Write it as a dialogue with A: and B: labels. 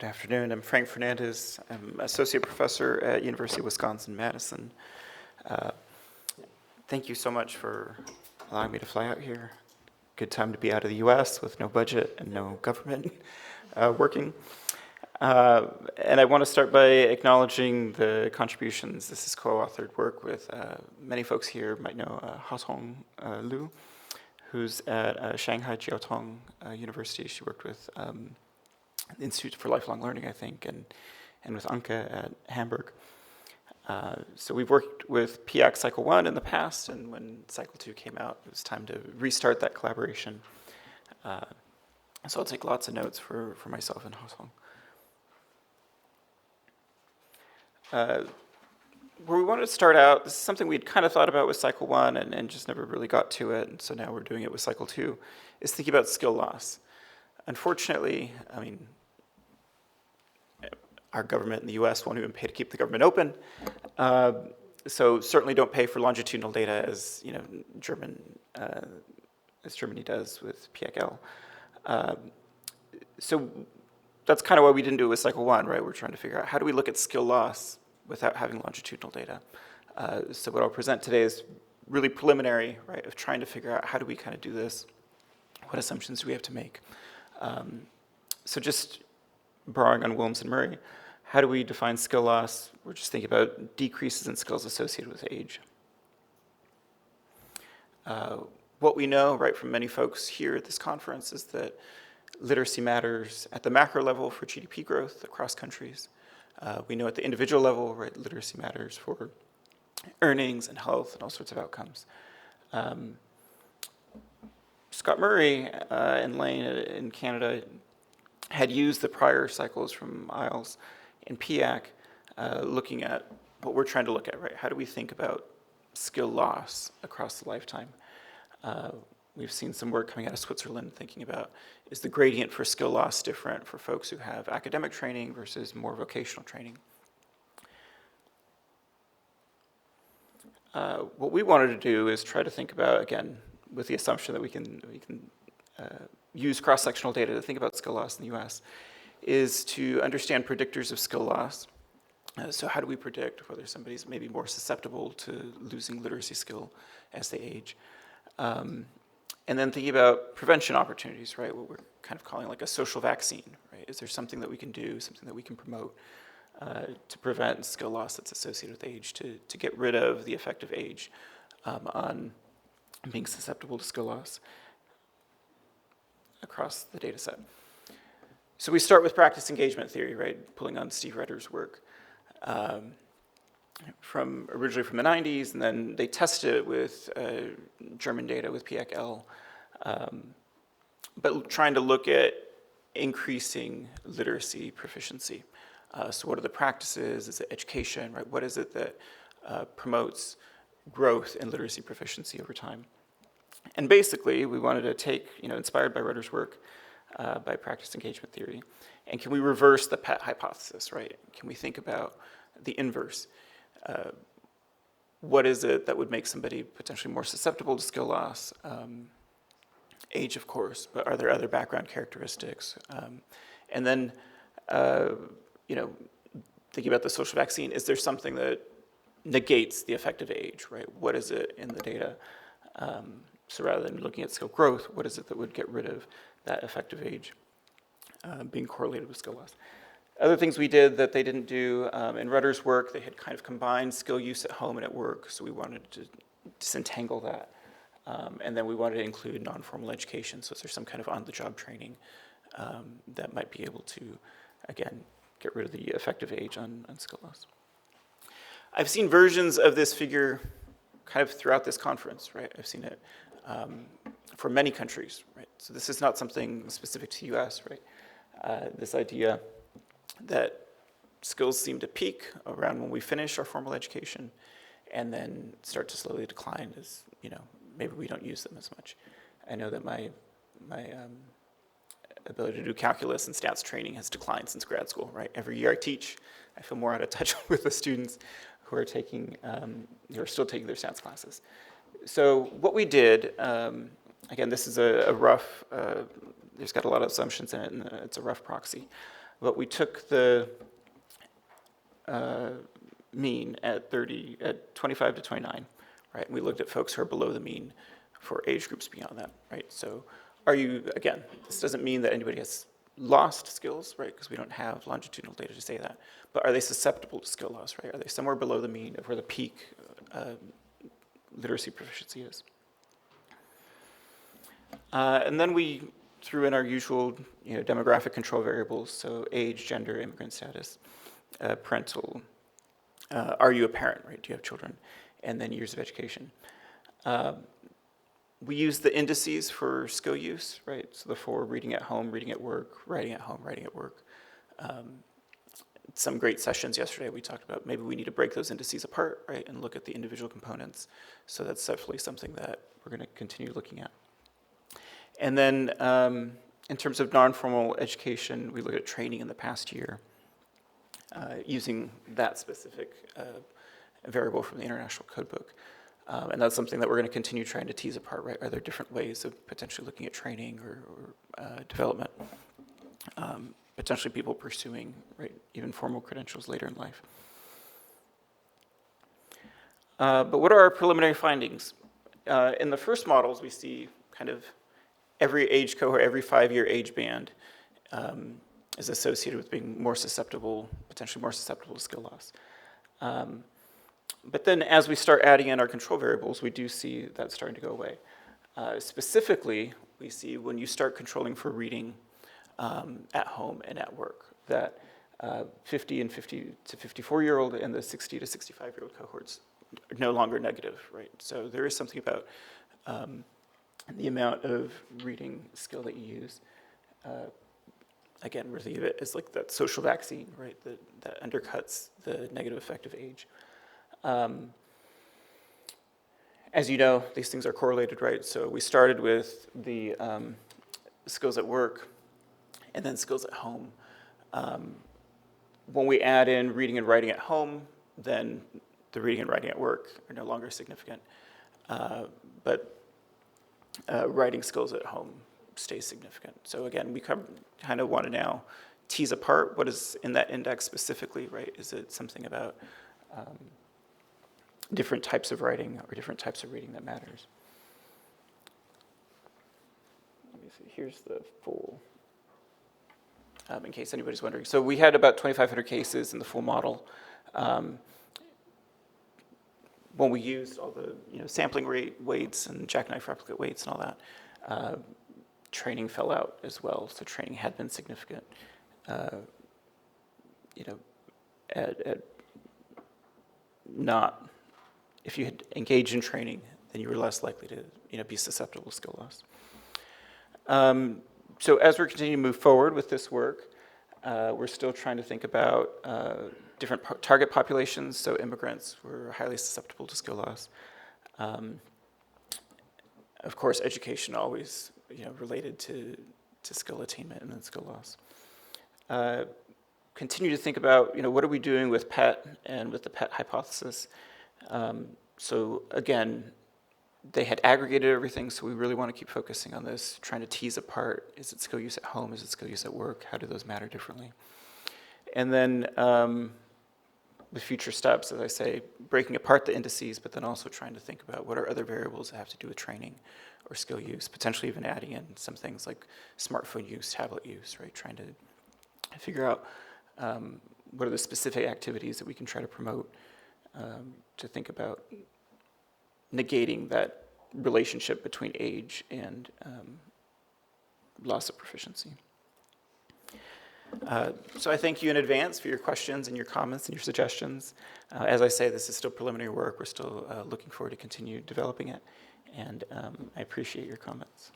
A: Good afternoon. I'm Frank Fernandez. I'm Associate Professor at University of Wisconsin-Madison. Thank you so much for allowing me to fly out here. Good time to be out of the US with no budget and no government working. And I want to start by acknowledging the contributions. This is co-authored work with many folks here might know Haotong Liu, who's at Shanghai Jiaotong University. She worked with the Institute for Lifelong Learning, I think, and with Anke at Hamburg. So we've worked with PIAAC Cycle 1 in the past, and when Cycle 2 came out, it was time to restart that collaboration. So I'll take lots of notes for myself and Haotong. Where we wanted to start out, this is something we'd kind of thought about with Cycle 1 and just never really got to it, and so now we're doing it with Cycle 2, is thinking about skill loss. Unfortunately, I mean, our government in the US won't even pay to keep the government open. So certainly don't pay for longitudinal data as Germany does with PIAAC. So that's kind of why we didn't do it with Cycle 1, right? We're trying to figure out how do we look at skill loss without having longitudinal data. So what I'll present today is really preliminary, right, of trying to figure out how do we kind of do this? What assumptions do we have to make? So just borrowing on Williams and Murray, how do we define skill loss? We're just thinking about decreases in skills associated with age. What we know, right, from many folks here at this conference is that literacy matters at the macro level for GDP growth across countries. We know at the individual level, right, literacy matters for earnings and health and all sorts of outcomes. Scott Murray and Lane in Canada had used the prior cycles from IELTS and PIAAC, looking at what we're trying to look at, right? How do we think about skill loss across the lifetime? We've seen some work coming out of Switzerland thinking about, is the gradient for skill loss different for folks who have academic training versus more vocational training? What we wanted to do is try to think about, again, with the assumption that we can use cross-sectional data to think about skill loss in the US, is to understand predictors of skill loss. So how do we predict whether somebody's maybe more susceptible to losing literacy skill as they age? And then thinking about prevention opportunities, right? What we're kind of calling like a social vaccine, right? Is there something that we can do, something that we can promote to prevent skill loss that's associated with age, to get rid of the effect of age on being susceptible to skill loss across the data set. So we start with practice engagement theory, right? Pulling on Steve Retter's work originally from the 90s, and then they tested it with German data with PIAAC-L, but trying to look at increasing literacy proficiency. So what are the practices? Is it education, right? What is it that promotes growth in literacy proficiency over time? And basically, we wanted to take, inspired by Retter's work, by practice engagement theory, and can we reverse the PET hypothesis, right? Can we think about the inverse? What is it that would make somebody potentially more susceptible to skill loss? Age, of course, but are there other background characteristics? And then, thinking about the social vaccine, is there something that negates the effect of age, right? What is it in the data? So rather than looking at skill growth, what is it that would get rid of that effect of age being correlated with skill loss? Other things we did that they didn't do in Rutter's work, they had kind of combined skill use at home and at work, so we wanted to disentangle that. And then we wanted to include non-formal education, so is there some kind of on-the-job training that might be able to, again, get rid of the effect of age on skill loss. I've seen versions of this figure kind of throughout this conference, right? I've seen it for many countries, right? So this is not something specific to the US, right? This idea that skills seem to peak around when we finish our formal education and then start to slowly decline as, maybe we don't use them as much. I know that my ability to do calculus and stats training has declined since grad school, right? Every year I teach, I feel more out of touch with the students who are still taking their stats classes. So what we did, again, this is a rough, there's got a lot of assumptions in it, and it's a rough proxy. but we took the mean at 25 to 29, right? And we looked at folks who are below the mean for age groups beyond that, right? So are you, again, this doesn't mean that anybody has lost skills, right? Because we don't have longitudinal data to say that. But are they susceptible to skill loss, right? Are they somewhere below the mean of where the peak literacy proficiency is? And then we threw in our usual demographic control variables, so age, gender, immigrant status, parental, are you a parent, right? Do you have children? And then years of education. We use the indices for skill use, right? So the 4, reading at home, reading at work, writing at home, writing at work. Some great sessions yesterday we talked about maybe we need to break those indices apart, right? And look at the individual components. So that's definitely something that we're going to continue looking at. And then in terms of non-formal education, we look at training in the past year using that specific variable from the International Codebook. And that's something that we're going to continue trying to tease apart, right? Are there different ways of potentially looking at training or development? Potentially people pursuing, right, even formal credentials later in life. But what are our preliminary findings? In the first models, we see kind of every age cohort, every 5-year age band is associated with being more susceptible, potentially more susceptible to skill loss. But then as we start adding in our control variables, we do see that starting to go away. Specifically, we see when you start controlling for reading at home and at work, that 50 and 50 to 54-year-old and the 60 to 65-year-old cohorts are no longer negative, right? So there is something about the amount of reading skill that you use. Again, we think of it as like that social vaccine, right? That undercuts the negative effect of age. As you know, these things are correlated, right? So we started with the skills at work and then skills at home. When we add in reading and writing at home, then the reading and writing at work are no longer significant. But writing skills at home stays significant. So again, we kind of want to now tease apart what is in that index specifically, right? Is it something about different types of writing or different types of reading that matters? Let me see, here's the full, in case anybody's wondering. So we had about 2,500 cases in the full model. When we used all the sampling rate weights and jackknife replicate weights and all that, training fell out as well. So training had been significant. If you had engaged in training, then you were less likely to be susceptible to skill loss. So as we're continuing to move forward with this work, we're still trying to think about different target populations. So immigrants were highly susceptible to skill loss. Of course, education always related to skill attainment and then skill loss. Continue to think about what are we doing with PET and with the PET hypothesis. So again, they had aggregated everything, so we really want to keep focusing on this, trying to tease apart, is it skill use at home, is it skill use at work, how do those matter differently? And then with future steps, as I say, breaking apart the indices, but then also trying to think about what are other variables that have to do with training or skill use, potentially even adding in some things like smartphone use, tablet use, right? Trying to figure out what are the specific activities that we can try to promote to think about negating that relationship between age and loss of proficiency. So I thank you in advance for your questions and your comments and your suggestions. As I say, this is still preliminary work. We're still looking forward to continue developing it, and I appreciate your comments.